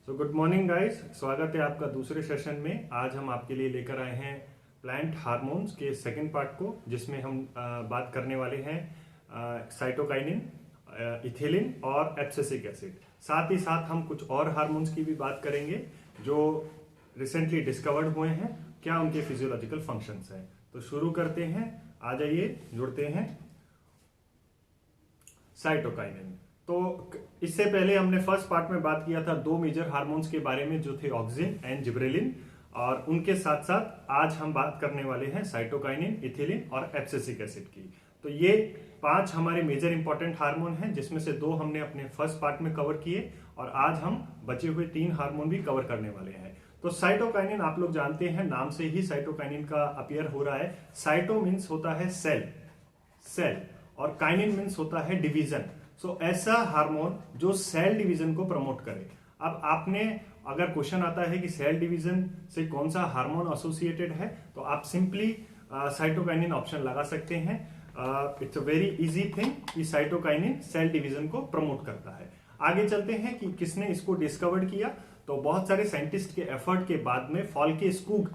So good morning guys, स्वागत है आपका दूसरे सेशन में। आज हम आपके लिए लेकर आए हैं प्लांट हार्मोन्स के सेकंड पार्ट को, जिसमें हम बात करने वाले हैं साइटोकाइनिन, इथिलीन और एब्सिसिक एसिड। साथ ही साथ हम कुछ और हार्मोन्स की भी बात करेंगे जो रिसेंटली डिस्कवर्ड हुए हैं, क्या उनके फिजियोलॉजिकल फंक्शंस हैं। तो शुरू करते हैं, आ जाइए जुड़ते हैं। साइटोकाइनिन, तो इससे पहले हमने फर्स्ट पार्ट में बात किया था दो मेजर हार्मोन्स के बारे में जो थे ऑक्सिन एंड जिब्रेलिन, और उनके साथ साथ आज हम बात करने वाले हैं साइटोकाइनिन, इथिलीन और एब्सिसिक एसिड की। तो ये 5 हमारे मेजर इंपॉर्टेंट हार्मोन हैं, जिसमें से 2 हमने अपने फर्स्ट पार्ट में कवर किए और आज हम बचे हुए 3 हार्मोन भी कवर करने वाले हैं। तो साइटोकाइनिन आप लोग जानते हैं, नाम से ही साइटोकाइनिन का अपीयर हो रहा है। साइटो मीन्स होता है सेल और काइनिन मीन्स होता है डिवीजन। सो ऐसा हार्मोन जो सेल डिवीजन को प्रमोट करे। अब आपने अगर क्वेश्चन आता है कि सेल डिवीजन से कौन सा हार्मोन एसोसिएटेड है, तो आप सिंपली साइटोकाइनिन ऑप्शन लगा सकते हैं। It's a very easy thing कि साइटोकाइनिन सेल डिवीजन को प्रमोट करता है। आगे चलते हैं कि किसने इसको डिस्कवर्ड किया। तो बहुत सारे साइंटिस्ट के एफर्ट के बाद में फॉल्के स्कूग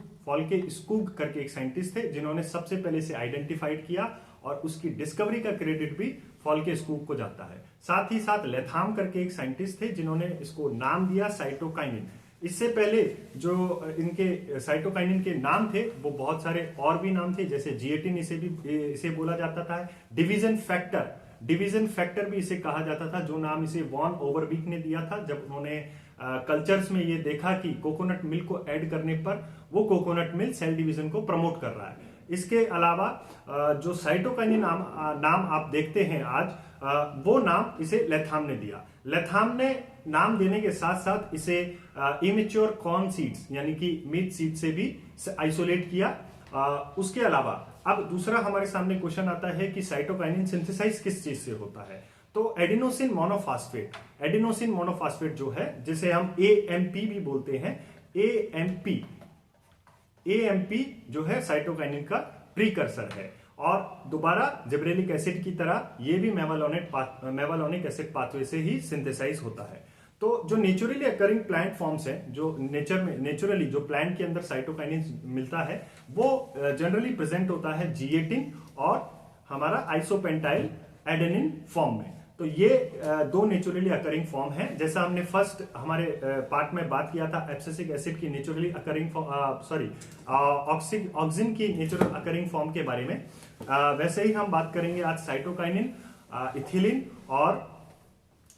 करके एक साइंटिस्ट थे, जिन्होंने सबसे पहले से आइडेंटिफाइड किया और उसकी डिस्कवरी का क्रेडिट भी फॉल्के स्कूग को जाता है। साथ ही साथ लेथाम करके एक साइंटिस्ट थे, जिन्होंने इसको नाम दिया साइटोकाइनिन। इससे पहले जो इनके साइटोकाइनिन के नाम थे वो बहुत सारे और भी नाम थे, जैसे जिएटिन इसे बोला जाता था। डिवीजन फैक्टर भी इसे कहा जाता था, जो नाम इसे वॉन ओवरबीक ने दिया था जब उन्होंने कल्चर्स में ये देखा कि कोकोनट मिल्क को ऐड करने पर वो कोकोनट मिल्क सेल डिवीजन को प्रमोट कर रहा है। इसके अलावा जो साइटोकाइनिन नाम आप देखते हैं आज, वो नाम इसे लेथाम ने दिया। लेथाम ने नाम देने के साथ साथ इसे इमेच्योर कॉर्न सीड्स यानी कि मीट सीड से भी आइसोलेट किया। उसके अलावा अब दूसरा हमारे सामने क्वेश्चन आता है कि साइटोकाइनिन सिंथेसाइज किस चीज से होता है। तो एडिनोसिन मोनोफॉस्फेट जो है, जिसे हम एएमपी भी बोलते हैं, एएमपी जो है साइटोकाइनिन का प्रीकर्सर है। और दोबारा जिब्रेलिक एसिड की तरह ये भी मेवालोनिक एसिड पाथवे से ही सिंथेसाइज होता है। तो जो नेचुरली अकरिंग प्लांट फॉर्म्स हैं, जो नेचुरली जो प्लांट के अंदर साइटोकाइनिन मिलता है, वो जनरली प्रेजेंट होता है जिएटिन और हमारा आइसोपेंटाइल एडेनिन फॉर्म में। तो ये 2 नेचुरली अकरिंग फॉर्म है। जैसा हमने फर्स्ट हमारे पार्ट में बात किया था एब्सिसिक एसिड की नेचुरली अकरिंग ऑक्सिन की नेचुरल अकरिंग फॉर्म के बारे में, वैसे ही हम बात करेंगे आज साइटोकाइनिन, इथिलीन और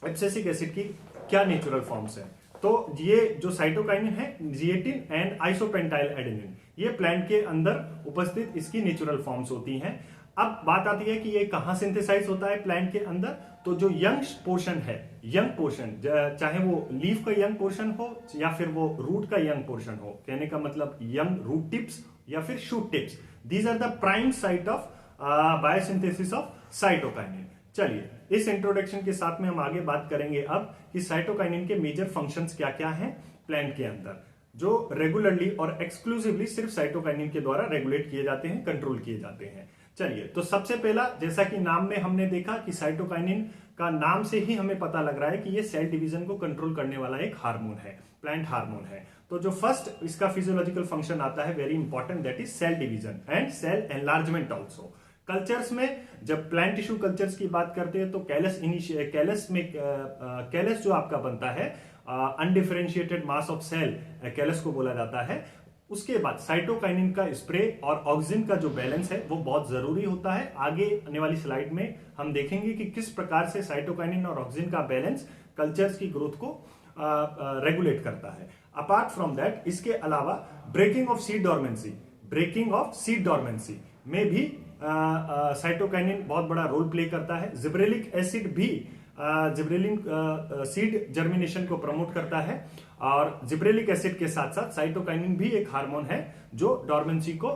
एब्सिसिक एसिड की क्या नेचुरल फॉर्म्स हैं। तो ये जो साइटोकाइनिन है, जिएटिन एंड आइसोपेंटाइल एडेनिन, ये प्लांट के अंदर उपस्थित इसकी नेचुरल फॉर्म्स होती हैं। अब बात आती है कि ये कहां सिंथेसाइज होता है प्लांट के अंदर। तो जो यंग पोर्शन, चाहे वो लीफ का यंग पोर्शन हो या फिर वो रूट का यंग पोर्शन हो, कहने का मतलब यंग रूट टिप्स या फिर shoot tips, these are the prime site of biosynthesis of cytokinin. चलिए, इस इंट्रोडक्शन के साथ में हम आगे बात करेंगे अब कि साइटोकाइनिन के मेजर फंक्शंस क्या क्या हैं प्लांट के अंदर, जो रेगुलरली और एक्सक्लूसिवली सिर्फ साइटोकाइनिन के द्वारा रेगुलेट किए जाते हैं, कंट्रोल किए जाते हैं। चलिए, तो सबसे पहला, जैसा कि नाम में हमने देखा कि साइटोकाइनिन का नाम से ही हमें पता लग रहा है कि ये सेल डिवीजन को कंट्रोल करने वाला एक हार्मोन है, प्लांट हार्मोन है। तो जो फर्स्ट इसका फिजियोलॉजिकल फंक्शन आता है, very important, that is cell division and cell enlargement also. Cultures में जब प्लांट टिश्यू कल्चर्स की बात करते हैं तो कैलस जो आपका बनता है, undifferentiated mass of cell, callus को बोला जाता है। उसके बाद साइटोकाइनिन का स्प्रे और ऑक्सिन का जो बैलेंस है वो बहुत जरूरी होता है। आगे आने वाली स्लाइड में हम देखेंगे कि किस प्रकार से साइटोकाइनिन और ऑक्सिन का बैलेंस कल्चर्स की ग्रोथ को रेगुलेट करता है। अपार्ट फ्रॉम दैट, इसके अलावा ब्रेकिंग ऑफ सीड डोरमेंसी में भी साइटोकाइनिन बहुत बड़ा रोल प्ले करता है। जिब्रेलिक एसिड भी सीड जर्मिनेशन को प्रमोट करता है, और जिब्रेलिक एसिड के साथ साथ साइटोकाइनिन भी एक हार्मोन है जो डोरमेंसी को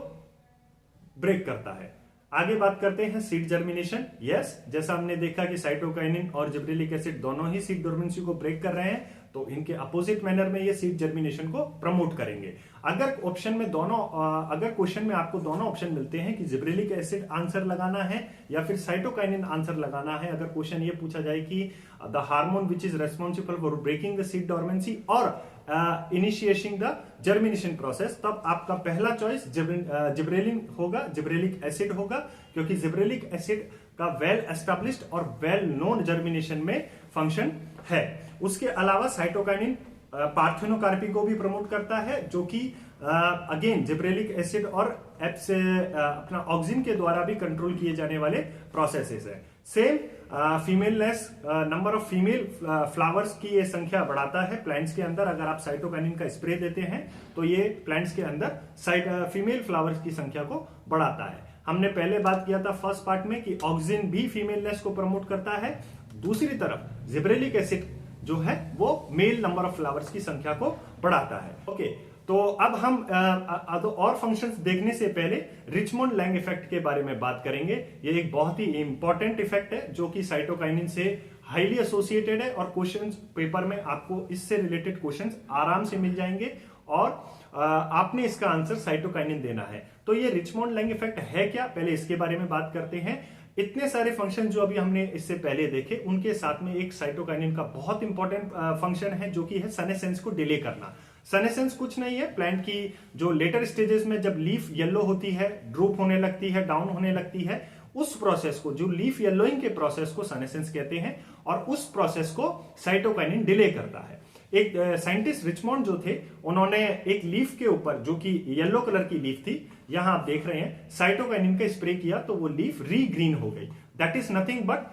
ब्रेक करता है। आगे बात करते हैं सीड जर्मिनेशन। यस, जैसा हमने देखा कि साइटोकाइनिन और जिब्रेलिक एसिड दोनों ही सीड डोरमेंसी को ब्रेक कर रहे हैं, तो इनके अपोजिट मैनर में ये सीड जर्मिनेशन को प्रमोट करेंगे। अगर क्वेश्चन में आपको दोनों ऑप्शन मिलते हैं कि जिब्रेलिक एसिड आंसर लगाना है या फिर साइटोकाइनिन आंसर लगाना है, अगर क्वेश्चन ये पूछा जाए कि the hormone which is responsible for breaking the seed dormancy और इनिशिएटिंग द जर्मिनेशन प्रोसेस, तब आपका पहला चॉइस जिब्रेलिन होगा, जिब्रेलिक एसिड होगा, क्योंकि जिब्रेलिक एसिड का वेल एस्टेब्लिश्ड और वेल नोन जर्मिनेशन में फंक्शन है। उसके अलावा साइटोकाइनिन पार्थेनोकार्पी को भी प्रमोट करता है, जो कि अगेन जिब्रेलिक एसिड और अपना ऑक्सिन के द्वारा भी कंट्रोल किए जाने वाले प्रोसेसेस है। Same femaleness, number of female flowers की ये संख्या बढ़ाता है प्लांट्स के अंदर। अगर आप साइटोकाइनिन का स्प्रे देते हैं तो ये प्लांट्स के अंदर फीमेल फ्लावर्स की संख्या को बढ़ाता है। हमने पहले बात किया था फर्स्ट पार्ट में कि ऑक्सिन भी फीमेलनेस को प्रमोट करता है। दूसरी तरफ जिब्रेलिक एसिड जो है वो मेल नंबर ऑफ फ्लावर्स की संख्या को बढ़ाता है। ओके, तो अब हम और फंक्शंस देखने से पहले रिचमोंड लैंग इफेक्ट के बारे में बात करेंगे। ये एक बहुत ही इंपॉर्टेंट इफेक्ट है जो कि साइटोकाइनिन से हाईली एसोसिएटेड है और क्वेश्चंस पेपर में आपको इससे रिलेटेड क्वेश्चंस आराम से मिल जाएंगे और आपने इसका आंसर साइटोकाइनिन देना है। तो ये रिचमोंड लैंग इफेक्ट है क्या, पहले इसके बारे में बात करते हैं। इतने सारे फंक्शन जो अभी हमने इससे पहले देखे, उनके साथ में एक साइटोकाइनिन का बहुत इंपॉर्टेंट फंक्शन है जो कि है सेनेसेंस को डिले करना। सेनेसेंस कुछ नहीं है, प्लांट की जो लेटर स्टेजेस में जब लीफ येलो होती है, ड्रूप होने लगती है, डाउन होने लगती है, उस प्रोसेस को, जो लीफ येलोइंग के प्रोसेस को सेनेसेंस कहते हैं और उस प्रोसेस को साइटोकाइनिन डिले करता है। एक साइंटिस्ट रिचमोंड जो थे, उन्होंने एक लीफ के ऊपर जो कि येलो कलर की लीफ थी, यहां आप देख रहे हैं, साइटोकाइनिन का स्प्रे किया तो वो लीफ रीग्रीन हो गई। That is nothing but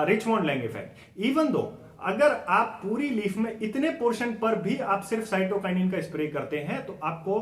Richmond Lang effect. Even though अगर आप पूरी लीफ में इतने पोर्शन पर भी आप सिर्फ साइटोकाइनिन का स्प्रे करते हैं तो आपको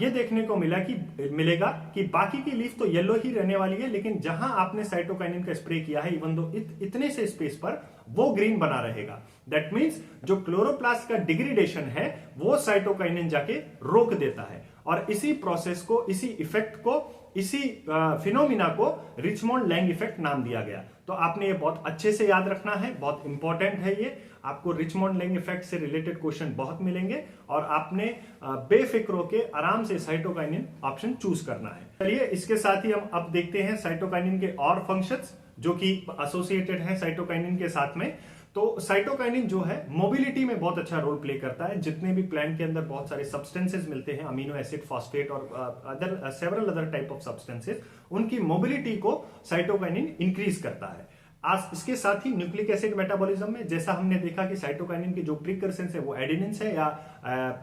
ये देखने को मिलेगा कि बाकी की लीफ तो येलो ही रहने वाली है, लेकिन जहां आपने साइटोकाइनिन का स्प्रे किया है, इवन दो इतने से स्पेस पर वो ग्रीन बना रहेगा। दैट मीन्स जो क्लोरोप्लास्ट का डिग्रेडेशन है वो साइटोकाइनिन जाके रोक देता है और इसी प्रोसेस को, इसी इफेक्ट को, इसी फिनोमिना को रिचमोंड लैंग इफेक्ट नाम दिया गया। तो आपने ये बहुत अच्छे से याद रखना है, बहुत इंपॉर्टेंट है ये। आपको रिचमोंड लैंग इफेक्ट से रिलेटेड क्वेश्चन बहुत मिलेंगे और आपने बेफिक्र होके आराम से साइटोकाइनिन ऑप्शन चूज करना है। चलिए इसके साथ ही हम अब देखते हैं साइटोकाइनिन के और फंक्शंस जो कि एसोसिएटेड हैं साइटोकाइनिन के साथ में। तो साइटोकाइनिन जो है मोबिलिटी में बहुत अच्छा रोल प्ले करता है। जितने भी प्लांट के अंदर बहुत सारे सब्सटेंसेस मिलते हैं, अमीनो एसिड, फॉस्फेट और several other type of substances, उनकी मोबिलिटी को साइटोकाइनिन इंक्रीज करता है। आज इसके साथ ही न्यूक्लिक एसिड मेटाबॉलिज्म में जैसा हमने देखा कि साइटोकाइनिन की जो प्रीकर्सेंस है वो एडेनिन्स है या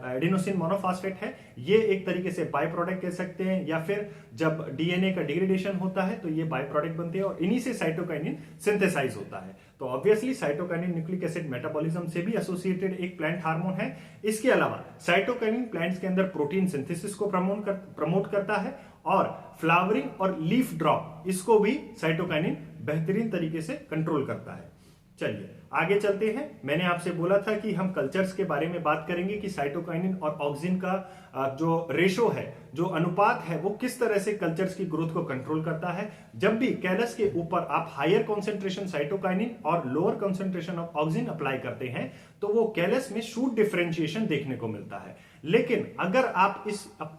एडेनोसिन मोनोफॉस्फेट है। ये एक तरीके से बाय प्रोडक्ट कह सकते हैं, या फिर जब डीएनए का डिग्रेडेशन होता है तो ये बाय प्रोडक्ट बनते हैं और इन्हीं से साइटोकाइनिन सिंथेसाइज होता है। तो obviously cytokinin nucleic acid metabolism से भी एसोसिएटेड एक प्लांट हार्मोन है। इसके अलावा साइटोकाइनिन प्लांट्स के अंदर प्रोटीन सिंथेसिस को प्रमोट करता है और फ्लावरिंग और लीफ ड्रॉप, इसको भी साइटोकाइनिन बेहतरीन तरीके से कंट्रोल करता है। चलिए आगे चलते हैं। मैंने आपसे बोला था कि हम कल्चर्स के बारे में बात करेंगे कि साइटोकाइनिन और ऑक्सिन का जो रेशो है, जो अनुपात है, वो किस तरह से कल्चर्स की ग्रोथ को कंट्रोल करता है। जब भी कैलस के ऊपर आप हायर कॉन्सेंट्रेशन साइटोकाइनिन और lower concentration of auxin apply करते हैं तो वो कैलस में शूट डिफरेंशिएशन देखने को मिलता है। लेकिन अगर आप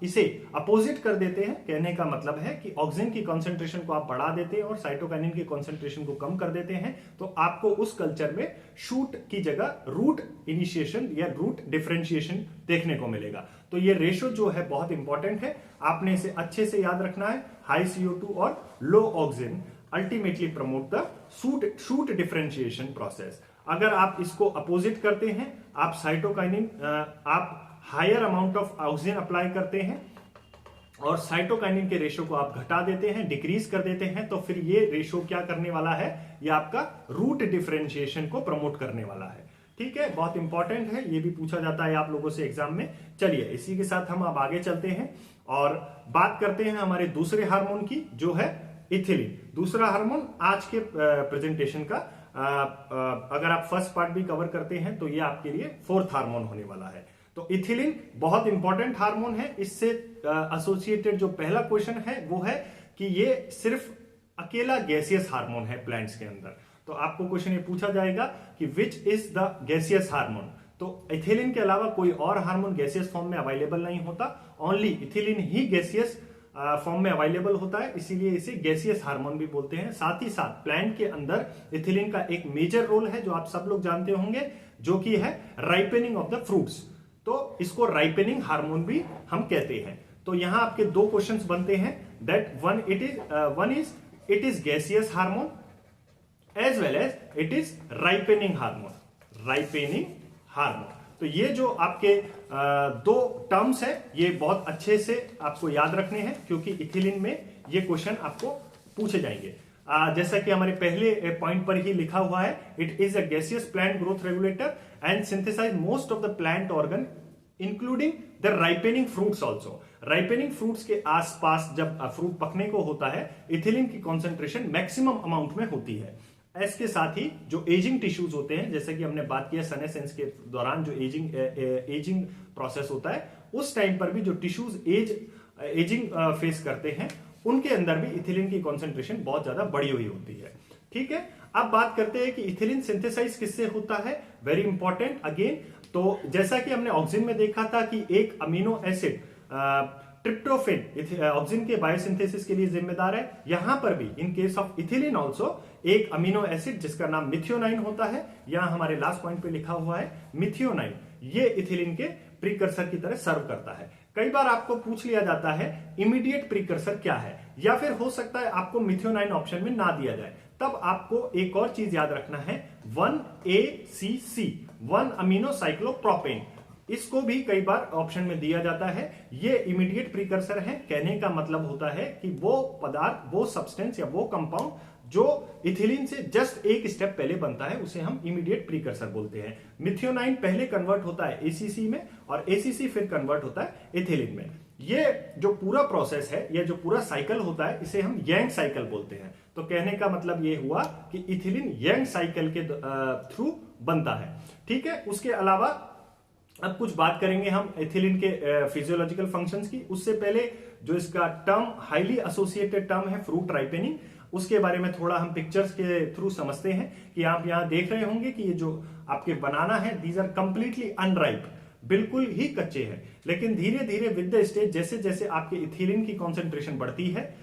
इसे अपोजिट कर देते हैं, कहने का मतलब है कि ऑक्सिन की कॉन्सेंट्रेशन को आप बढ़ा देते हैं और साइटोकाइनिन की कॉन्सेंट्रेशन को कम कर देते हैं, तो आपको उस कल्चर में शूट की जगह रूट इनिशिएशन या रूट डिफरेंशिएशन देखने को मिलेगा। तो ये रेशो जो है बहुत इंपॉर्टेंट है, आपने इसे अच्छे से याद रखना है। हाई CO2 और low auxin ultimately promote the shoot differentiation process. अगर आप इसको अपोजिट करते हैं, आप साइटोकाइनिन, आप higher amount of auxin apply करते हैं और साइटोकाइनिन के रेशो को आप घटा देते हैं, डिक्रीज कर देते हैं, तो फिर ये रेशो क्या करने वाला है, ये आपका रूट डिफरेंशिएशन को प्रमोट करने वाला है। ठीक है, बहुत इंपॉर्टेंट है, ये भी पूछा जाता है आप लोगों से एग्जाम में। चलिए इसी के साथ हम अब आगे चलते हैं और बात करते हैं हमारे दूसरे हार्मोन की, जो है इथिलीन। दूसरा हार्मोन आज के प्रेजेंटेशन का, अगर आप फर्स्ट पार्ट भी कवर करते हैं तो ये आपके लिए फोर्थ हार्मोन होने वाला है। तो इथिलीन बहुत इंपॉर्टेंट हार्मोन है। इससे एसोसिएटेड जो पहला क्वेश्चन है वो है कि ये सिर्फ अकेला गैसियस हार्मोन है प्लांट्स के अंदर। तो आपको क्वेश्चन ये पूछा जाएगा कि which is the gaseous hormone. तो इथिलीन के अलावा कोई और हार्मोन गैसियस फॉर्म में अवेलेबल नहीं होता, ओनली इथिलीन ही गैसियस फॉर्म में अवेलेबल होता है, इसीलिए इसे गैसियस हार्मोन भी बोलते हैं। साथ ही साथ प्लांट के अंदर इथिलीन का एक मेजर रोल है जो आप सब लोग जानते होंगे, जो कि है राइपेनिंग ऑफ द फ्रूट्स। तो इसको राइपेनिंग हार्मोन भी हम कहते हैं। तो यहां आपके दो क्वेश्चंस बनते हैं, that one is it is gaseous hormone as well as it is ripening hormone. Ripening hormone, तो ये जो आपके दो टर्म्स है ये बहुत अच्छे से आपको याद रखने हैं, क्योंकि इथिलीन में ये क्वेश्चन आपको पूछे जाएंगे। जैसा कि हमारे पहले पॉइंट पर ही लिखा हुआ है, it is a gaseous plant growth regulator and synthesize most of the plant organ including the ripening fruits also. Ripening fruits के आसपास जब फ्रूट पकने को होता है, इथिलीन की कॉन्सेंट्रेशन मैक्सिमम अमाउंट में होती है। इसके साथ ही जो एजिंग टिश्यूज होते हैं, जैसे कि हमने बात किया सनेसेंस के दौरान जो एजिंग प्रोसेस होता है, उस टाइम पर भी जो टिश्यूज एजिंग फेस करते हैं, उनके अंदर भी इथिलीन की कॉन्सेंट्रेशन बहुत ज्यादा बढ़ी हुई होती है। ठीक है, अब बात करते हैं कि इथिलीन सिंथेसाइज किससे होता है, वेरी इंपॉर्टेंट अगेन। तो जैसा कि हमने ऑक्सिन में देखा था कि एक अमीनो एसिड ट्रिप्टोफेन ऑक्सिन के बायोसिंथेसिस के लिए जिम्मेदार है, यहां पर भी in case of ethylene also एक अमीनो एसिड जिसका नाम मिथियोनाइन होता है, यहां हमारे लास्ट पॉइंट पे लिखा हुआ है मिथियोनाइन, ये इथिलीन के प्रीकर्सर की तरह सर्व करता है। कई बार आपको पूछ लिया जाता है इमीडिएट प्रीकर्सर क्या है, या फिर हो सकता है आपको मिथियोनाइन ऑप्शन में ना दिया जाए, तब आपको एक और चीज याद रखना है 1ACC 1 अमीनो साइक्लोप्रोपेन, इसको भी कई बार ऑप्शन में दिया जाता है। ये इमीडिएट प्रीकर्सर है, कहने का मतलब होता है कि वो पदार्थ, वो सब्सटेंस या वो कंपाउंड जो इथिलीन से जस्ट एक स्टेप पहले बनता है, उसे हम इमीडिएट प्रीकर्सर बोलते हैं। मिथियोनाइन पहले कन्वर्ट होता है एसीसी में, और एसीसी फिर कन्वर्ट होता है इथिलीन में। ये जो पूरा प्रोसेस है, ये जो पूरा साइकिल होता है, इसे हम यंग साइकिल बोलते हैं। तो कहने का मतलब ये हुआ कि इथिलीन यंग साइकिल के थ्रू बनता है। ठीक है, उसके अलावा अब कुछ बात करेंगे हम इथिलीन के फिजियोलॉजिकल फंक्शंस की। उससे पहले जो इसका टर्म हाईली एसोसिएटेड टर्म है फ्रूट राइपेनिंग, उसके बारे में थोड़ा हम पिक्चर्स के थ्रू समझते हैं। कि आप यहां देख रहे होंगे कि ये जो आपके बनाना है, दीज आर कंप्लीटली अनराइप, बिल्कुल ही कच्चे हैं, लेकिन धीरे धीरे विद द स्टेज जैसे जैसे आपके इथिलीन की कॉन्सेंट्रेशन बढ़ती है,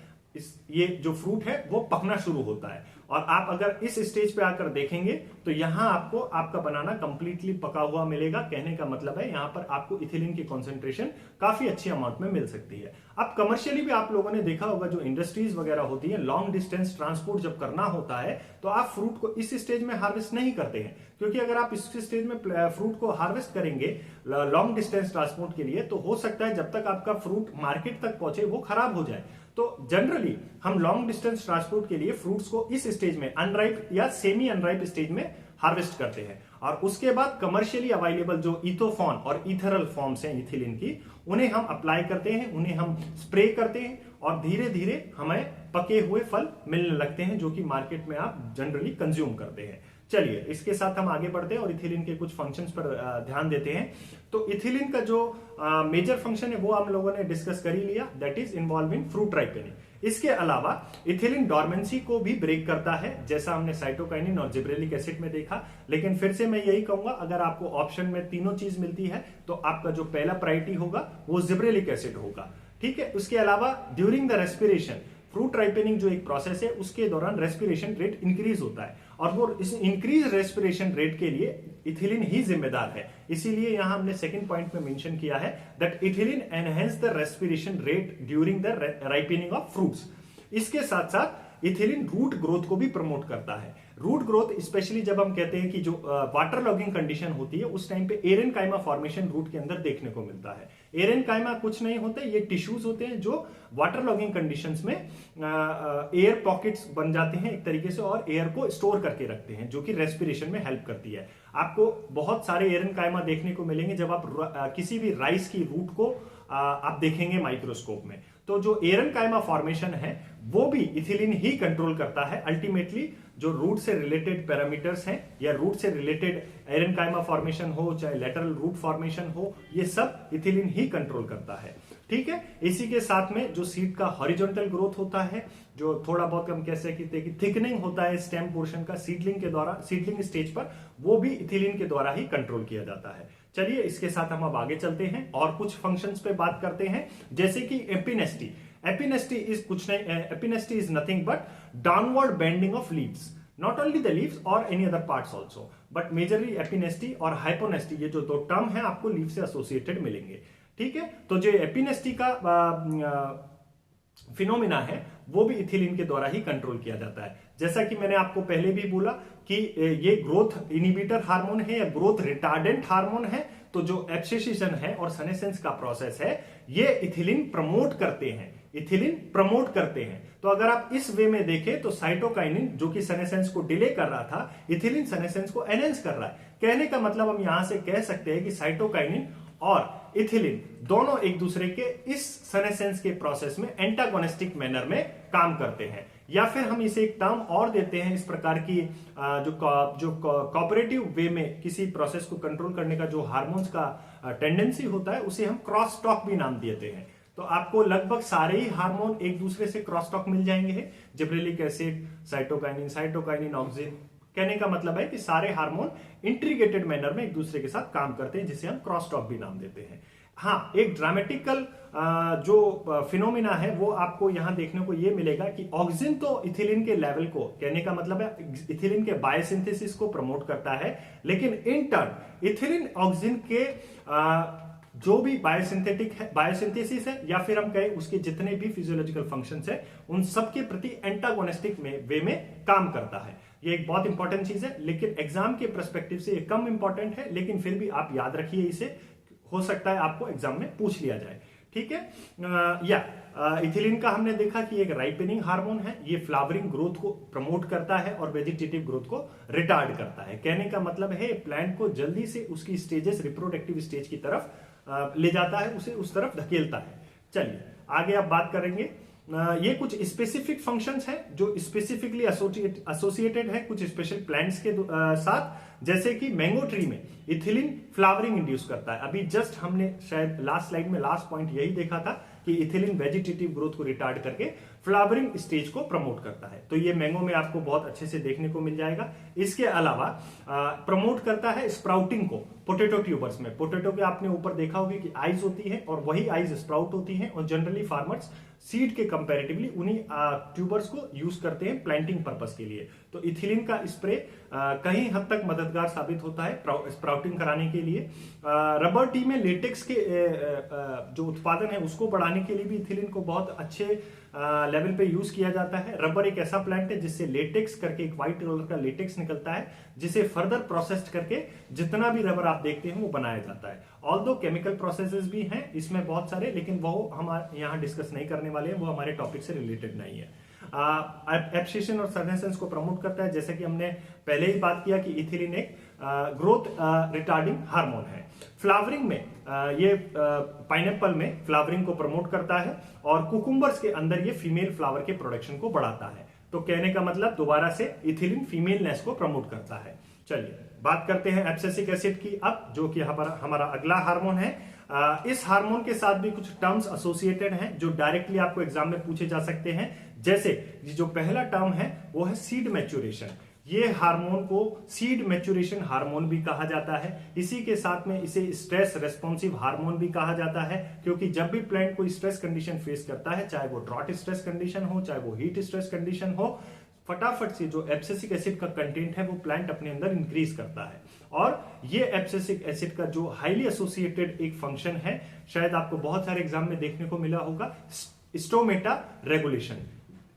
ये जो फ्रूट है वो पकना शुरू होता है। और आप अगर इस स्टेज पे आकर देखेंगे तो यहां आपको आपका बनाना कंप्लीटली पका हुआ मिलेगा। कहने का मतलब है यहां पर आपको इथिलीन की कॉन्सेंट्रेशन काफी अच्छी अमाउंट में मिल सकती है। अब कमर्शियली भी आप लोगों ने देखा होगा, जो इंडस्ट्रीज वगैरह होती है, लॉन्ग डिस्टेंस ट्रांसपोर्ट जब करना होता है तो आप फ्रूट को इस स्टेज में हार्वेस्ट नहीं करते हैं, क्योंकि अगर आप इस स्टेज में फ्रूट को हार्वेस्ट करेंगे लॉन्ग डिस्टेंस ट्रांसपोर्ट के लिए, तो हो सकता है जब तक आपका फ्रूट मार्केट तक पहुंचे वो खराब हो जाए। तो जनरली हम लॉन्ग डिस्टेंस ट्रांसपोर्ट के लिए फ्रूट्स को इस स्टेज में अनराइप या सेमी अनराइप स्टेज में हार्वेस्ट करते हैं, और उसके बाद कमर्शियली अवेलेबल जो इथोफॉन और इथेरल फॉर्म्स हैं इथिलीन की, उन्हें हम अप्लाई करते हैं, उन्हें हम स्प्रे करते हैं, और धीरे धीरे हमें पके हुए फल मिलने लगते हैं, जो कि मार्केट में आप जनरली कंज्यूम करते हैं। चलिए इसके साथ हम आगे बढ़ते हैं और इथिलीन के कुछ फंक्शंस पर ध्यान देते हैं। तो इथिलीन का जो मेजर फंक्शन है वो हम लोगों ने डिस्कस कर ही लिया, that is involving fruit ripening. इसके अलावा इथिलीन डॉर्मेंसी को भी ब्रेक करता है, जैसा हमने साइटोकाइनिन और जिब्रेलिक एसिड में देखा। लेकिन फिर से मैं यही कहूंगा, अगर आपको ऑप्शन में तीनों चीज मिलती है तो आपका जो पहला प्रायोरिटी होगा वो जिब्रेलिक एसिड होगा। ठीक है, उसके अलावा during the respiration, fruit ripening जो एक प्रोसेस है उसके दौरान रेस्पिरेशन रेट इंक्रीज होता है, और वो इस इंक्रीज रेस्पिरेशन रेट के लिए इथिलीन ही जिम्मेदार है। इसीलिए यहां हमने सेकंड पॉइंट में मेंशन किया है that ethylene enhance the respiration rate during the ripening of fruits. इसके साथ साथ इथिलीन रूट ग्रोथ को भी प्रमोट करता है। रूट ग्रोथ स्पेशली जब हम कहते हैं कि जो वाटर लॉगिंग कंडीशन होती है, उस टाइम पे एरेनकाइमा फॉर्मेशन रूट के अंदर देखने को मिलता है। एरेनकाइमा कुछ नहीं होते, ये टिश्यूज होते हैं जो वाटर लॉगिंग कंडीशंस में एयर पॉकेट्स बन जाते हैं एक तरीके से, और एयर को स्टोर करके रखते हैं, जो कि रेस्पिरेशन में हेल्प करती है। आपको बहुत सारे एरेनकाइमा देखने को मिलेंगे जब आप किसी भी राइस की रूट को आप देखेंगे माइक्रोस्कोप में। तो जो एरेनकाइमा फॉर्मेशन है वो भी इथिलीन ही कंट्रोल करता है। अल्टीमेटली जो रूट से रिलेटेड पैरामीटर्स हैं या रूट से रिलेटेड एरेनकाइमा फॉर्मेशन हो, चाहे लेटरल रूट फॉर्मेशन हो, ये सब इथिलीन ही कंट्रोल करता है। ठीक है। इसी के साथ में जो सीड का हॉरिजॉन्टल ग्रोथ होता है, जो थोड़ा बहुत हम कह सकते हैं कि थिकनिंग होता है स्टेम पोर्शन का सीडलिंग के द्वारा, सीडलिंग स्टेज पर, वो भी इथिलीन के द्वारा ही कंट्रोल किया जाता है। चलिए इसके साथ हम अब आगे चलते हैं और कुछ फंक्शंस पे बात करते हैं, जैसे कि एपिनेस्टी। एपिनेस्टी इज कुछ नहीं, epinasty is nothing but downward bending of leaves, not only the leaves और any other parts also, but majorly epinasty और हाइपोनेस्टी, ये जो दो टर्म है आपको लीव से एसोसिएटेड मिलेंगे। ठीक है, तो जो एपिनेस्टी का फिनोमिना है वो भी इथिलीन के द्वारा ही कंट्रोल किया जाता है। जैसा कि मैंने आपको पहले भी बोला कि ये ग्रोथ इनिबिटर हार्मोन है या ग्रोथ रिटार्डेंट हार्मोन है, तो जो एब्सेसिशन है और सनेसेंस का प्रोसेस है ये इथिलीन प्रमोट करते हैं, इथिलीन प्रमोट करते हैं। तो अगर आप इस वे में देखें तो साइटोकाइनिन जो कि सनेसेंस को डिले कर रहा था, इथिलीन सनेसेंस को एनहेंस कर रहा है। कहने का मतलब हम यहां से कह सकते हैं कि साइटोकाइनिन और इथिलीन दोनों एक दूसरे के इस सनेसेंस के प्रोसेस में एंटागोनिस्टिक मैनर में काम करते हैं। या फिर हम इसे एक टर्म और देते हैं इस प्रकार की, जो कोऑपरेटिव वे में किसी प्रोसेस को कंट्रोल करने का जो हार्मोन्स का टेंडेंसी होता है उसे हम क्रॉस टॉक भी नाम देते हैं। तो आपको लगभग सारे ही हार्मोन एक दूसरे से क्रॉस टॉक मिल जाएंगे, जिब्रेलिक एसिड, साइटोकाइनिन, ऑक्सिन। कहने का मतलब है कि सारे हार्मोन इंटीग्रेटेड मैनर में एक दूसरे के साथ काम करते हैं, जिसे हम क्रॉस टॉक भी नाम देते हैं। हाँ, एक ड्रामेटिकल जो फिनोमिना है वो आपको यहां देखने को ये मिलेगा कि ऑक्सिन तो इथिलीन के लेवल को, कहने का मतलब है इथिलीन के बायोसिंथेसिस को प्रमोट करता है, लेकिन इन टर्न इथिलीन ऑक्सिन के जो भी बायोसिंथेसिस है या फिर हम कहें उसके जितने भी फिजियोलॉजिकल फंक्शंस है उन सब के प्रति एंटागोनिस्टिक वे में काम करता है। ये एक बहुत इंपॉर्टेंट चीज है, लेकिन एग्जाम के पर्सपेक्टिव से ये कम इंपॉर्टेंट है, लेकिन फिर भी आप याद रखिए इसे, हो सकता है आपको एग्जाम में पूछ लिया जाए। ठीक है, इथिलीन का हमने देखा कि एक राइपनिंग हार्मोन है, ये फ्लावरिंग ग्रोथ को प्रमोट करता है और वेजिटेटिव ग्रोथ को रिटार्ड करता है। कहने का मतलब है प्लांट को जल्दी से उसकी स्टेजेस, रिप्रोडक्टिव स्टेज की तरफ ले जाता है, उसे उस तरफ धकेलता है। चलिए आगे आप बात करेंगे। ये कुछ स्पेसिफिक फंक्शंस हैं जो स्पेसिफिकली एसोसिएटेड है कुछ स्पेशल प्लांट्स के साथ, जैसे कि मैंगो ट्री में इथिलीन फ्लावरिंग इंड्यूस करता है। अभी जस्ट हमने शायद लास्ट स्लाइड में लास्ट पॉइंट यही देखा था कि इथिलीन वेजिटेटिव ग्रोथ को रिटार्ड करके फ्लावरिंग स्टेज को प्रमोट करता है, तो ये मैंगो में आपको बहुत अच्छे से देखने को मिल जाएगा। इसके अलावा प्रमोट करता है स्प्राउटिंग को पोटैटो ट्यूबर्स में। पोटैटो के आपने ऊपर देखा होगा कि आइज होती है और वही आइज स्प्राउट होती है, और जनरली फार्मर्स सीड के कंपैरेटिवली उन्हीं ट्यूबर्स को यूज करते हैं प्लांटिंग पर्पस के लिए। तो इथिलीन का स्प्रे कहीं हद तक मददगार साबित होता है स्प्राउटिंग कराने के लिए। रबर टी में लेटेक्स के जो उत्पादन है उसको बढ़ाने के लिए भी इथिलीन को बहुत अच्छे लेवल पे यूज किया जाता है। रबर एक ऐसा प्लांट है जिससे लेटेक्स करके एक व्हाइट कलर का लेटेक्स निकलता है, जिसे फर्दर प्रोसेस्ड करके जितना भी रबर आप देखते हैं वो बनाया जाता है। ऑल्दो केमिकल प्रोसेसेस भी हैं इसमें बहुत सारे, लेकिन वो हम यहाँ डिस्कस नहीं करने वाले हैं, वो हमारे टॉपिक से रिलेटेड नहीं है। एब्सेशन और सनेसेंस को प्रमोट करता है, जैसे कि हमने पहले ही बात किया कि इथिलीन एक ग्रोथ रिटार्डिंग हार्मोन है। फ्लावरिंग में ये पाइनएप्पल में फ्लावरिंग को प्रमोट करता है, और कुकुम्बर्स के अंदर ये फीमेल फ्लावर के प्रोडक्शन को बढ़ाता है। तो कहने का मतलब दोबारा से इथिलीन फीमेलनेस को प्रमोट करता है। चलिए बात करते हैं एब्सेसिक एसिड की अब, जो कि हमारा अगला हार्मोन है। इस हार्मोन के साथ भी कुछ टर्म्स एसोसिएटेड हैं जो डायरेक्टली आपको एग्जाम में पूछे जा सकते हैं। जैसे जो पहला टर्म है वो है सीड मैच्योरेशन। ये हार्मोन को सीड मैच्योरेशन हार्मोन भी कहा जाता है। इसी के साथ में इसे स्ट्रेस रेस्पॉन्सिव हार्मोन भी कहा जाता है, क्योंकि जब भी प्लांट कोई स्ट्रेस कंडीशन फेस करता है, चाहे वो ड्रॉट स्ट्रेस कंडीशन हो, चाहे वो हीट स्ट्रेस कंडीशन हो, फटाफट से जो एब्सेसिक एसिड का कंटेंट है वो प्लांट अपने अंदर इंक्रीज करता है। और ये एब्सेसिक एसिड का जो हाईली एसोसिएटेड एक फंक्शन है, शायद आपको बहुत सारे एग्जाम में देखने को मिला होगा, स्टोमेटा रेगुलेशन।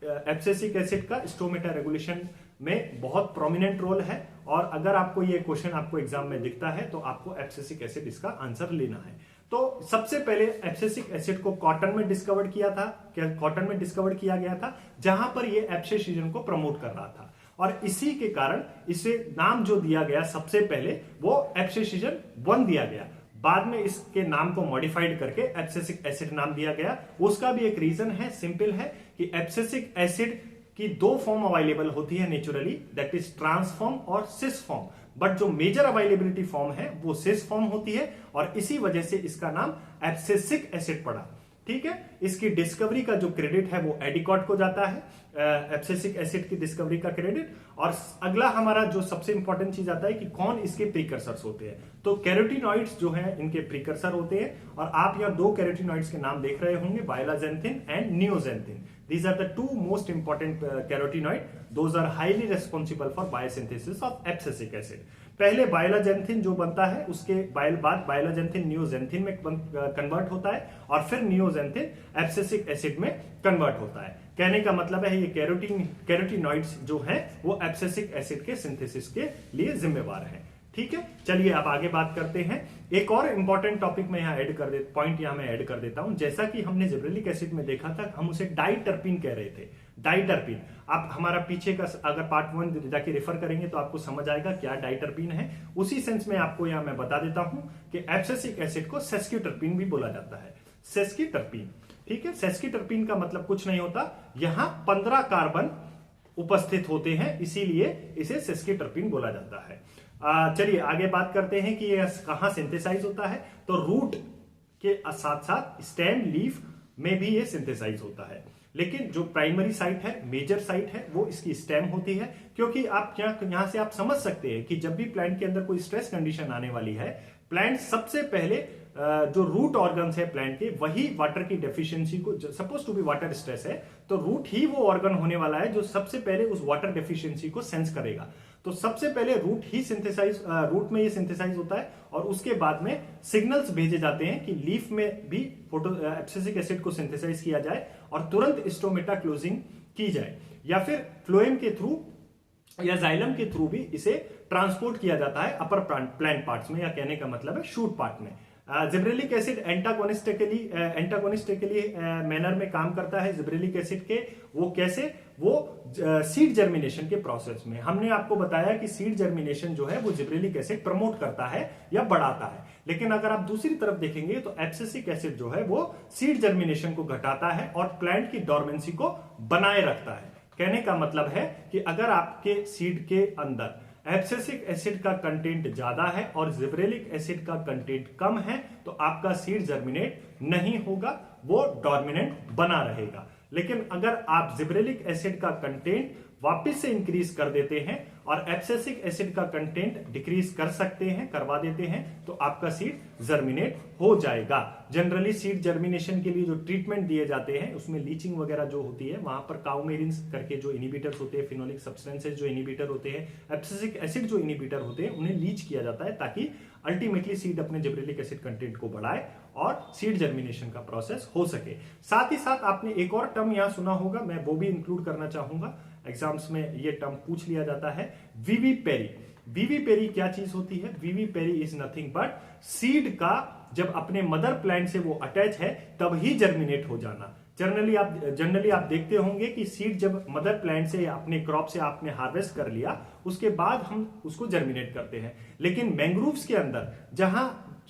एब्सेसिक एसिड का स्टोमेटा रेगुलेशन में बहुत प्रोमिनेंट रोल है, और अगर आपको ये क्वेश्चन आपको एग्जाम में दिखता है तो आपको एब्सेसिक एसिड इसका आंसर लेना है। तो सबसे पहले एब्सेसिक एसिड को कॉटन में डिस्कवर किया था, कॉटन में डिस्कवर किया गया था, जहां पर ये एब्सेसिजन को प्रमोट कर रहा था, और इसी के कारण इसे नाम जो दिया गया सबसे पहले वो एब्सेसिजन 1 दिया गया। बाद में इसके नाम को मॉडिफाइड करके एब्सेसिक एसिड नाम दिया गया। उसका भी एक रीजन है, सिंपल है, कि एब्सेसिक एसिड की 2 फॉर्म अवेलेबल होती है naturally, that is trans form और सिस फॉर्म, बट जो मेजर अवेलेबिलिटी फॉर्म है वो सिस फॉर्म होती है, और इसी वजह से इसका नाम एब्सेसिक एसिड पड़ा। ठीक है। इसकी डिस्कवरी का जो क्रेडिट है वो एडिकॉट को जाता है, एब्सिसिक एसिड की डिस्कवरी का क्रेडिट। और अगला हमारा जो सबसे इंपॉर्टेंट चीज आता है कि कौन इसके प्रीकर्सर्स होते हैं। तो कैरोटीनॉइड्स जो हैं इनके प्रीकर्सर होते हैं, और आप यहाँ दो कैरोटीनॉइड्स के नाम देख रहे होंगे, बाइलाजेंथिन and नियोजेंथिन। These are the two most important carotenoid. Those are highly responsible for biosynthesis of abscisic acid. पहले बाइलाजेंथिन जो बनता है उसके बाद बाइलाजेंथिन नियोजेंथिन में कन्वर्ट होता है, और फिर नियोजेंथिन एब्सिसिक एसिड में कन्वर्ट होता है। कहने का मतलब है ये कैरोटीनॉइड्स जो हैं वो एब्सिसिक एसिड के सिंथेसिस के लिए जिम्मेवार हैं। ठीक है, चलिए अब आगे बात करते हैं। एक और इंपॉर्टेंट टॉपिक मैं यहाँ पॉइंट यहाँ मैं ऐड कर देता हूं। जैसा कि हमने जिब्रेलिक एसिड में देखा था, हम उसे डाइटर्पिन कह रहे थे। डाइटर्पिन, आप हमारा पीछे का अगर पार्ट 1 जाके रेफर करेंगे तो आपको समझ आएगा क्या डाइटर्पिन है। उसी सेंस में आपको यहाँ मैं बता देता हूं कि एब्सिसिक एसिड को सेस्क्यूटर्पिन भी बोला जाता है। सेस्क्यूटर्पिन, ठीक है। सेस्क्यूटर्पिन का मतलब कुछ नहीं होता, यहाँ 15 कार्बन उपस्थित होते हैं, इसीलिए इसे सेस्क्यूटर्पिन बोला जाता है। चलिए आगे बात करते हैं कि ये कहां सिंथेसाइज होता है। तो रूट के साथ साथ स्टेम, लीफ में भी ये सिंथेसाइज होता है, लेकिन जो प्राइमरी साइट है, मेजर साइट है, वो इसकी स्टेम होती है। क्योंकि आप यहां से आप समझ सकते हैं कि जब भी प्लांट के अंदर कोई स्ट्रेस कंडीशन आने वाली है, प्लांट सबसे पहले जो रूट ऑर्गन्स है प्लांट के, वही वाटर की डेफिशिएंसी को, suppose to be water stress है तो रूट ही वो ऑर्गन होने वाला है जो सबसे पहले उस वाटर डेफिशिएंसी को सेंस करेगा। तो सबसे पहले रूट में ये सिंथेसाइज होता है, और उसके बाद में सिग्नल्स भेजे जाते हैं कि लीफ में भी एब्सिसिक एसिड को सिंथेसाइज किया जाए और तुरंत स्टोमेटा क्लोजिंग की जाए, या फिर फ्लोएम के थ्रू या जाइलम के थ्रू भी इसे ट्रांसपोर्ट किया जाता है अपर प्लांट पार्ट्स में, या कहने का मतलब है शूट पार्ट में। जिब्रेलिक एसिड एंटागोनिस्टिकली मैनर में काम करता है जिब्रेलिक एसिड के। वो कैसे? वो सीड जर्मिनेशन के प्रोसेस में। हमने आपको बताया कि सीड जर्मिनेशन जो है वो जिब्रेलिक एसिड प्रमोट करता है या बढ़ाता है, लेकिन अगर आप दूसरी तरफ देखेंगे तो एब्सिसिक एसिड जो है वो सीड जर्मिनेशन को घटाता है और प्लांट की डोरमेंसी को बनाए रखता है। कहने का मतलब है कि अगर आपके सीड के अंदर एब्सिसिक एसिड का कंटेंट ज्यादा है और जिब्रेलिक एसिड का कंटेंट कम है, तो आपका सीड जर्मिनेट नहीं होगा, वो डोर्मिनेंट बना रहेगा। लेकिन अगर आप जिब्रेलिक एसिड का कंटेंट वापस से इंक्रीज कर देते हैं और एब्सिसिक एसिड का कंटेंट डिक्रीज करवा देते हैं, तो आपका सीड जर्मिनेट हो जाएगा। जनरली सीड जर्मिनेशन के लिए जो ट्रीटमेंट दिए जाते हैं उसमें लीचिंग वगैरह जो होती है, वहां पर काउमेरिन्स करके जो इनिबिटर्स होते हैं, फिनोलिक सब्सटेंसेस जो इनिबिटर होते हैं, एब्सिसिक एसिड जो इनिबिटर होते हैं, उन्हें लीच किया जाता है ताकि अल्टीमेटली सीड अपने जिब्रेलिक एसिड कंटेंट को बढ़ाए और सीड जर्मिनेशन का प्रोसेस हो सके। साथ ही साथ आपने एक और टर्म यहां सुना होगा, मैं वो भी इंक्लूड करना चाहूंगा, एग्जाम्स में ये टर्म पूछ लिया जाता है, विविपेरी। विविपेरी क्या चीज होती है? Vivipary is nothing but seed का जब अपने मदर प्लांट से वो अटैच है तब ही जर्मिनेट हो जाना। जनरली आप देखते होंगे कि सीड जब मदर प्लांट से अपने क्रॉप से आपने हार्वेस्ट कर लिया, उसके बाद हम उसको जर्मिनेट करते हैं। लेकिन मैंग्रोव्स के अंदर जहां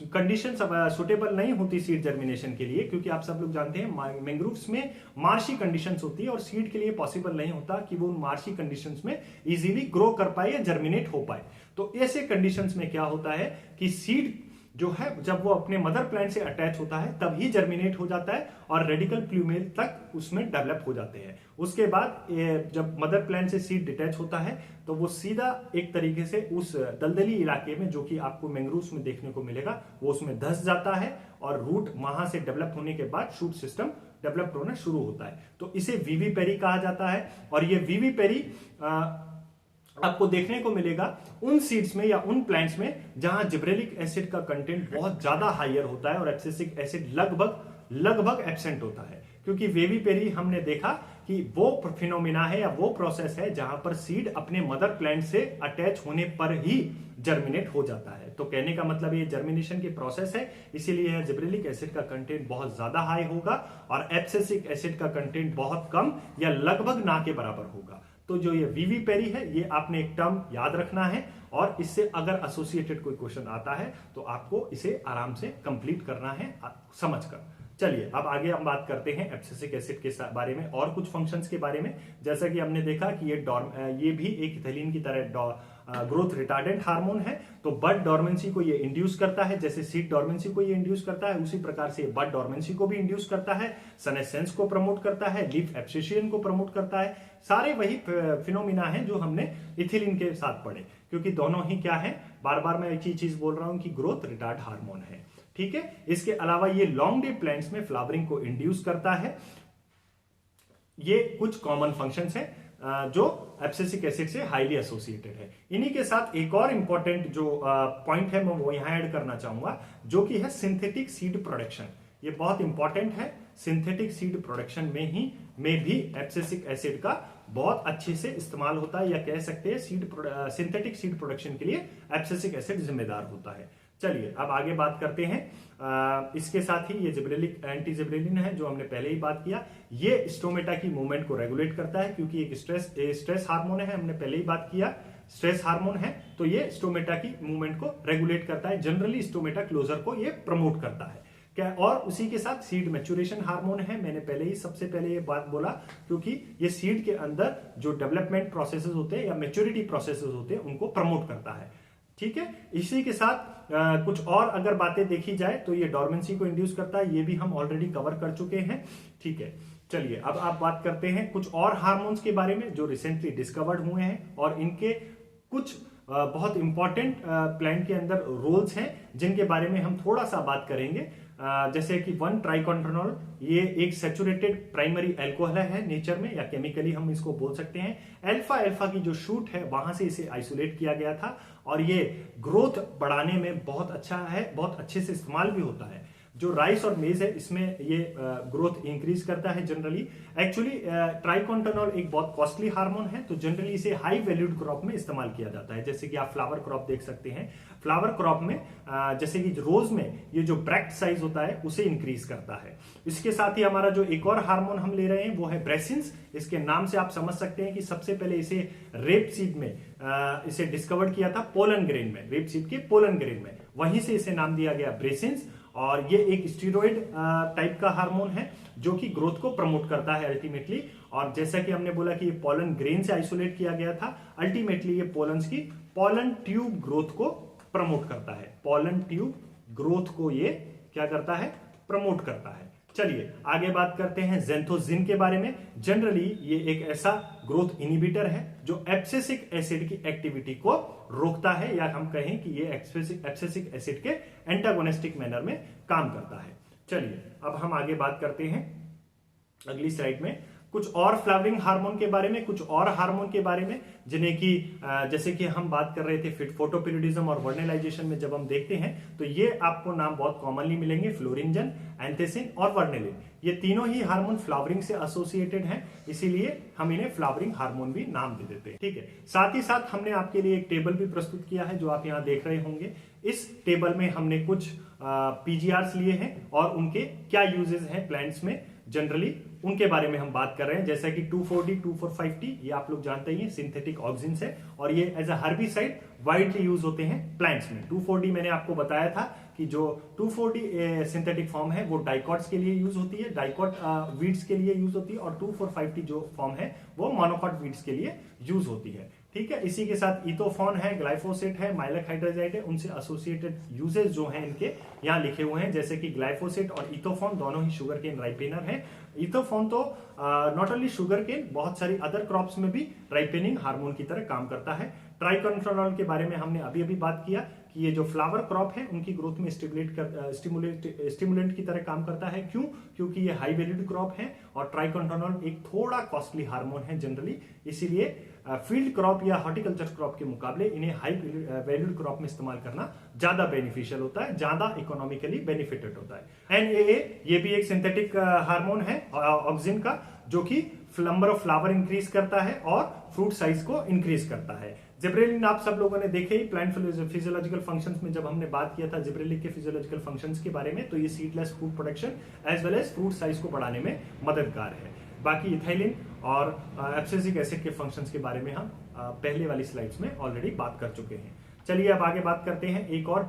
कंडीशन सुटेबल नहीं होती सीड जर्मिनेशन के लिए, क्योंकि आप सब लोग जानते हैं मैंग्रोव्स में मार्शी कंडीशंस होती है और सीड के लिए पॉसिबल नहीं होता कि वो उन मार्शी कंडीशंस में इजीली ग्रो कर पाए या जर्मिनेट हो पाए। तो ऐसे कंडीशंस में क्या होता है कि सीड जो है जब वो अपने मदर प्लांट से अटैच होता है तभी जर्मिनेट हो जाता है और रेडिकल प्लूमेल तक उसमें डेवलप हो जाते हैं। उसके बाद जब मदर प्लांट से सीड डिटैच होता है तो वो सीधा एक तरीके से उस दलदली इलाके में, जो कि आपको मैंग्रोव्स में देखने को मिलेगा, वो उसमें धंस जाता है और रूट वहां से डेवलप होने के बाद शूट सिस्टम डेवलप होना शुरू होता है। तो इसे विविपेरी कहा जाता है। और ये विविपेरी आपको देखने को मिलेगा उन सीड्स में या उन प्लांट्स में जहां जिब्रेलिक एसिड का कंटेंट बहुत ज्यादा हायर होता है और एब्सिसिक एसिड लगभग एब्सेंट होता है। क्योंकि विविपेरी हमने देखा कि वो फिनोमिना है या वो प्रोसेस है जहां पर सीड अपने मदर प्लांट से अटैच होने पर ही जर्मिनेट हो जाता है। तो कहने का मतलब ये जर्मिनेशन की प्रोसेस है, इसीलिए जिब्रेलिक एसिड का कंटेंट बहुत ज्यादा हाई होगा और एब्सिसिक एसिड का कंटेंट बहुत कम या लगभग ना के बराबर होगा। तो जो ये विविपेरी है, ये आपने एक टर्म याद रखना है और इससे अगर एसोसिएटेड कोई क्वेश्चन आता है तो आपको इसे आराम से कंप्लीट करना है समझकर। चलिए अब आगे हम बात करते हैं एब्सिसिक एसिड के बारे में और कुछ फंक्शंस के बारे में। जैसा कि हमने देखा कि ये भी एक इथिलीन की तरह ग्रोथ रिटार्डेंट हार्मोन है। तो बड डॉर्मेंसी को ये इंड्यूस करता है, जैसे सीड डॉर्मेंसी को ये इंड्यूस करता है उसी प्रकार से बड डॉर्मेंसी को भी इंड्यूस करता है, सनेसेंस को प्रमोट करता है, लीफ एब्सेशन को प्रमोट करता है। सारे वही फिनोमिना हैं जो हमने इथिलीन के साथ पढ़े, क्योंकि दोनों ही क्या है, बार बार मैं एक ही चीज बोल रहा हूं कि ग्रोथ रिटार्ड हार्मोन है। ठीक है, इसके अलावा ये लॉन्ग डे प्लांट्स में फ्लावरिंग को इंड्यूस करता है। ये कुछ कॉमन फंक्शंस हैं जो एब्सिसिक एसिड से हाईली एसोसिएटेड है। इन्हीं के साथ एक और इंपॉर्टेंट जो पॉइंट है मैं वो यहां ऐड करना चाहूंगा, जो कि है सिंथेटिक सीड प्रोडक्शन। ये बहुत इंपॉर्टेंट है। सिंथेटिक सीड प्रोडक्शन में भी एब्सिसिक एसिड का बहुत अच्छे से इस्तेमाल होता है, या कह सकते हैं सिंथेटिक सीड प्रोडक्शन के लिए एब्सिसिक एसिड जिम्मेदार होता है। चलिए अब आगे बात करते हैं। इसके साथ ही ये जिब्रेलिक एंटी जिब्रेलिन है जो हमने पहले ही बात किया। ये स्टोमेटा की मूवमेंट को रेगुलेट करता है, क्योंकि एक स्ट्रेस हार्मोन है, हमने पहले ही बात किया स्ट्रेस हार्मोन है, तो ये स्टोमेटा की मूवमेंट को रेगुलेट करता है। जनरली स्टोमेटा क्लोजर को ये प्रमोट करता है क्या। और उसी के साथ सीड मैच्योरेशन हार्मोन है, मैंने पहले ही सबसे पहले ये बात बोला, क्योंकि ये सीड के अंदर जो डेवलपमेंट प्रोसेसेस होते हैं या मैच्योरिटी प्रोसेसेस होते हैं उनको प्रमोट करता है। ठीक है, इसी के साथ कुछ और अगर बातें देखी जाए तो ये डॉर्मेंसी को इंड्यूस करता है, ये भी हम ऑलरेडी कवर कर चुके हैं। ठीक है, चलिए अब आप बात करते हैं कुछ और हार्मोन्स के बारे में जो रिसेंटली डिस्कवर्ड हुए हैं, और इनके कुछ बहुत इंपॉर्टेंट प्लांट के अंदर रोल्स हैं जिनके बारे में हम थोड़ा सा बात करेंगे। जैसे कि 1-ट्राइकोंट्रेनॉल, ये एक सैचुरेटेड प्राइमरी अल्कोहल है नेचर में, या केमिकली हम इसको बोल सकते हैं। अल्फा की जो शूट है वहां से इसे आइसोलेट किया गया था, और ये ग्रोथ बढ़ाने में बहुत अच्छा है, बहुत अच्छे से इस्तेमाल भी होता है। जो राइस और मेज है इसमें ये ग्रोथ इंक्रीज करता है जनरली। एक्चुअली ट्राइकोंट्रेनॉल एक बहुत कॉस्टली हार्मोन है, तो जनरली इसे हाई वैल्यूड क्रॉप में इस्तेमाल किया जाता है। जैसे कि आप फ्लावर क्रॉप देख सकते हैं, फ्लावर क्रॉप में जैसे कि रोज में ये जो ब्रैक्ट साइज होता है उसे इंक्रीज करता है। इसके साथ ही हमारा जो एक और हार्मोन हम ले रहे हैं वो है ब्रेसिन्स। इसके नाम से आप समझ सकते हैं कि सबसे पहले इसे रेप सीड में इसे डिस्कवर किया था, पोलन ग्रेन में, रेप सीड के पोलन ग्रेन में, वहीं से इसे नाम दिया गया ब्रेसिन्स। और ये एक स्टीरॉइड टाइप का हार्मोन है जो कि ग्रोथ को प्रमोट करता है अल्टीमेटली। और जैसा कि हमने बोला कि ये पोलन ग्रेन से आइसोलेट किया गया था, अल्टीमेटली ये पोलन्स की पोलन ट्यूब ग्रोथ को प्रमोट करता है। पोलन ट्यूब ग्रोथ को ये क्या करता है, प्रमोट करता है। चलिए आगे बात करते हैं ज़ैंथोजिन के बारे में। जनरली ये एक ऐसा ग्रोथ इनिबिटर है जो एब्सिसिक एसिड की एक्टिविटी को रोकता है, या हम कहें कि ये एब्सिसिक एसिड के एंटागोनिस्टिक मैनर में काम करता है। चलिए अब हम आगे बात करते हैं अगली स्लाइड में कुछ और फ्लावरिंग हार्मोन के बारे में, कुछ और हार्मोन के बारे में जिन्हें कि जैसे कि हम बात कर रहे थे फोटोपिरिडिज्म और वर्नेलाइजेशन में जब हम देखते हैं तो ये आपको नाम बहुत कॉमनली मिलेंगे, फ्लोरिंजन, एंथेसिन और वर्नेलिन। ये तीनों ही हार्मोन फ्लावरिंग से एसोसिएटेड हैं, इसीलिए हम इन्हें फ्लावरिंग हार्मोन भी नाम दे देते हैं। ठीक है, साथ ही साथ हमने आपके लिए एक टेबल भी प्रस्तुत किया है जो आप यहाँ देख रहे होंगे। इस टेबल में हमने कुछ पीजीआर्स लिए हैं और उनके क्या यूजेस हैं प्लांट्स में, जनरली उनके बारे में हम बात कर रहे हैं। जैसा कि 2,4-D, 2,4,5-T, ये आप लोग जानते ही हैं सिंथेटिक ऑक्सिन्स है, और ये as a herbicide widely use होते हैं प्लांट्स में। 2,4-D मैंने आपको बताया था कि जो 2,4-D सिंथेटिक फॉर्म है वो डाइकॉट्स के लिए यूज होती है, डाइकॉट वीड्स के लिए यूज होती है, और 2,4,5-T जो फॉर्म है वो मोनोकॉट वीड्स के लिए यूज होती है। ठीक है, इसी के साथ इथोफॉन है, ग्लाइफोसेट है, माइलक हाइड्रोजाइड है, उनसे एसोसिएटेड यूजेस जो हैं इनके यहाँ लिखे हुए हैं। जैसे कि ग्लाइफोसेट और इथोफॉन दोनों ही शुगर केन राइपेनर है। इथोफॉन तो नॉट ओनली शुगर केन, बहुत सारी अदर क्रॉप्स में भी राइपेनिंग हार्मोन की तरह काम करता है। ट्राइकोंट्रेनॉल के बारे में हमने अभी अभी बात किया कि ये जो फ्लावर क्रॉप है उनकी ग्रोथ में स्टिमुलेंट की तरह काम करता है। क्यों? क्योंकि ये हाई वैल्यूड क्रॉप है और ट्राइकोंट्रेनॉल एक थोड़ा कॉस्टली हार्मोन है जनरली, इसीलिए फील्ड क्रॉप या हॉर्टिकल्चर क्रॉप के मुकाबले इन्हें हाई वैल्यूड क्रॉप में इस्तेमाल करना ज्यादा बेनिफिशियल होता है, ज्यादा इकोनॉमिकली बेनिफिटेड होता है। NAA ये भी एक सिंथेटिक हार्मोन है ऑक्सिन का, जो कि नंबर ऑफ फ्लावर इंक्रीज करता है और फ्रूट साइज को इंक्रीज करता है। जिब्रेलिन आप सब लोगों ने देखे ही प्लांट फिजियोलॉजिकल फंक्शंस में, जब हमने बात किया था जिब्रेलिन के फिजियोलॉजिकल फंक्शंस के बारे में, तो ये seedless fruit production as well as fruit size को बढ़ाने में मददगार है। बाकी इथाइलिन और एब्सिसिक एसिड के फंक्शंस के बारे में हम पहले वाली स्लाइड्स में ऑलरेडी बात कर चुके हैं। चलिए अब आगे बात करते हैं। एक और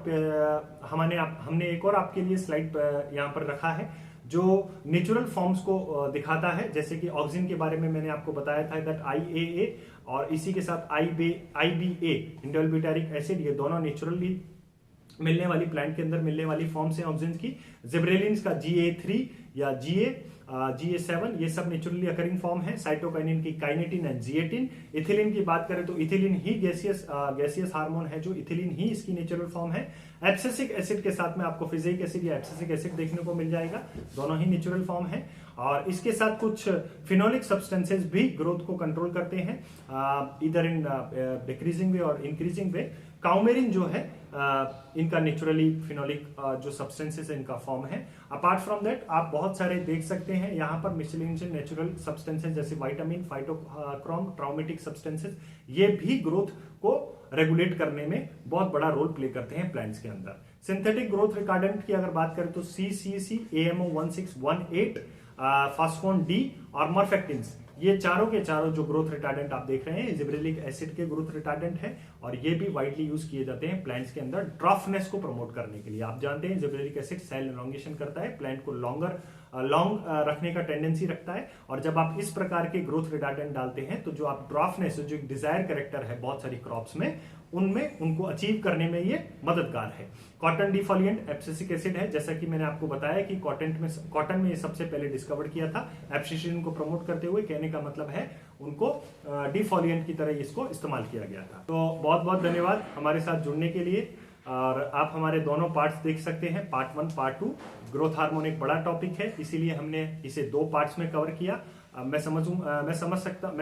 हमने एक और आपके लिए स्लाइड यहाँ पर रखा है जो नेचुरल फॉर्म्स को दिखाता है। जैसे कि ऑक्सिन के बारे में मैंने आपको बताया था दैट IAA और इसी के साथ IBA इंडोल ब्यूटारिक एसिड, ये दोनों नेचुरली मिलने वाली, प्लांट के अंदर मिलने वाली फॉर्म्स हैं ऑक्सीजन की। जिब्रेलिन्स का GA3 या GA7, ये सब नेचुरली अकरिंग फॉर्म है। साइटोकाइनिन की काइनेटिन एंड जिएटिन। इथिलीन की बात करें तो इथिलीन ही गैसियस हार्मोन है, जो इथिलीन ही इसकी नेचुरल फॉर्म है। एब्सिसिक एसिड के साथ में आपको फिजिक एसिड या एब्सिसिक एसिड देखने को मिल जाएगा, दोनों ही नेचुरल फॉर्म है। और इसके साथ कुछ फिनोलिक सब्सटेंसेस भी ग्रोथ को कंट्रोल करते हैं, इधर इन डिक्रीजिंग वे और इंक्रीजिंग वे। काउमेरिन जो है इनका नेचुरली फिनोलिक जो सब्सटेंसेस है इनका फॉर्म है। अपार्ट फ्रॉम दैट आप बहुत सारे देख सकते हैं यहाँ पर मिसलेनियस नेचुरल सब्सटेंसेस जैसे विटामिन, फाइटोक्रोम, ट्राउमेटिक सब्सटेंसेस, ये भी ग्रोथ को रेगुलेट करने में बहुत बड़ा रोल प्ले करते हैं प्लांट्स के अंदर। सिंथेटिक ग्रोथ रिटार्डेंट की अगर बात करें तो CCC, AMO 1618, फास्फोन D और मर्फेक्टिन्स, ये चारों के चारों जो ग्रोथ रिटार्डेंट आप देख रहे हैं जिब्रेलिक एसिड के ग्रोथ रिटार्डेंट है, और ये भी वाइडली यूज किए जाते हैं प्लांट्स के अंदर ड्राफ्टनेस को प्रमोट करने के लिए। आप जानते हैं जिब्रेलिक एसिड सेल एलोंगेशन करता है, प्लांट को लॉन्ग रखने का टेंडेंसी रखता है, और जब आप इस प्रकार के ग्रोथ रिटार्डेंट डालते हैं तो जो आप ड्राफ्टनेस, जो एक डिजायर कैरेक्टर है बहुत सारी क्रॉप्स में, उनमें उनको अचीव करने में ये मददगार है। कॉटन डिफोलिएंट एब्सिसिक एसिड है, जैसा कि मैंने आपको बताया कि कॉटन में ये सबसे पहले डिस्कवर किया था एब्सिसिन को प्रमोट करते हुए। कहने का मतलब है उनको डिफोलिएंट की तरह इसको इस्तेमाल किया गया था। तो बहुत बहुत धन्यवाद हमारे साथ जुड़ने के लिए, और आप हमारे दोनों पार्ट्स देख सकते हैं, पार्ट 1, पार्ट 2। ग्रोथ हार्मोन एक बड़ा टॉपिक है, इसीलिए हमने इसे 2 पार्ट्स में कवर किया। मैं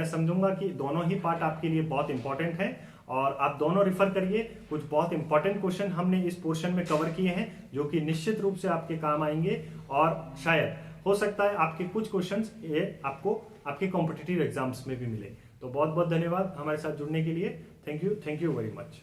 समझूंगा कि दोनों ही पार्ट आपके लिए बहुत इंपॉर्टेंट है, और आप दोनों रिफर करिए। कुछ बहुत इंपॉर्टेंट क्वेश्चन हमने इस पोर्शन में कवर किए हैं जो कि निश्चित रूप से आपके काम आएंगे, और शायद हो सकता है आपके कुछ क्वेश्चंस ये आपको आपके कॉम्पिटिटिव एग्जाम्स में भी मिले। तो बहुत बहुत धन्यवाद हमारे साथ जुड़ने के लिए। Thank you very much.